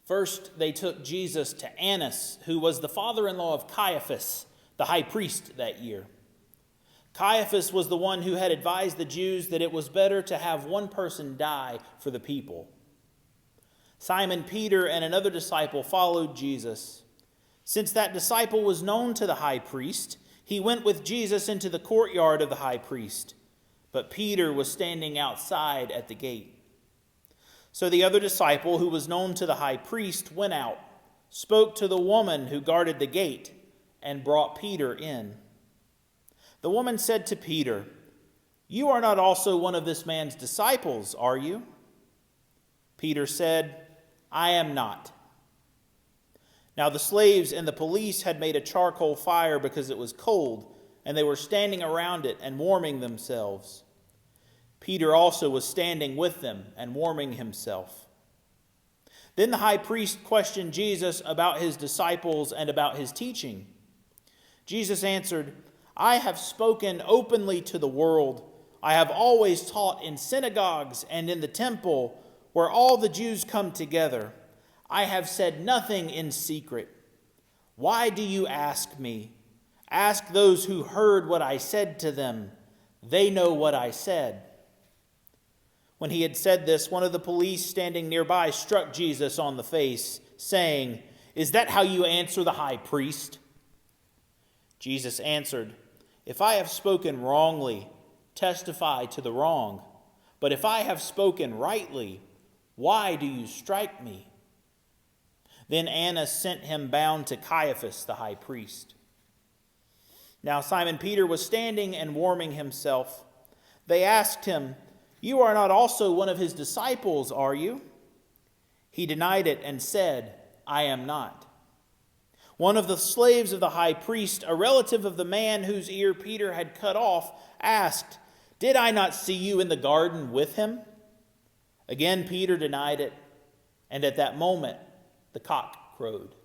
First, they took Jesus to Annas, who was the father-in-law of Caiaphas, the high priest that year. Caiaphas was the one who had advised the Jews that it was better to have one person die for the people. Simon Peter and another disciple followed Jesus. Since that disciple was known to the high priest, he went with Jesus into the courtyard of the high priest, but Peter was standing outside at the gate. So the other disciple, who was known to the high priest, went out, spoke to the woman who guarded the gate, and brought Peter in. The woman said to Peter, "You are not also one of this man's disciples, are you?" Peter said, "I am not." Now the slaves and the police had made a charcoal fire because it was cold, and they were standing around it and warming themselves. Peter also was standing with them and warming himself. Then the high priest questioned Jesus about his disciples and about his teaching. Jesus answered, "I have spoken openly to the world. I have always taught in synagogues and in the temple, where all the Jews come together. I have said nothing in secret. Why do you ask me? Ask those who heard what I said to them. They know what I said." When he had said this, one of the police standing nearby struck Jesus on the face, saying, "Is that how you answer the high priest?" Jesus answered, "If I have spoken wrongly, testify to the wrong. But if I have spoken rightly, why do you strike me?" Then Annas sent him bound to Caiaphas, the high priest. Now Simon Peter was standing and warming himself. They asked him, "You are not also one of his disciples, are you?" He denied it and said, "I am not." One of the slaves of the high priest, a relative of the man whose ear Peter had cut off, asked, "Did I not see you in the garden with him?" Again Peter denied it, and at that moment the cock crowed.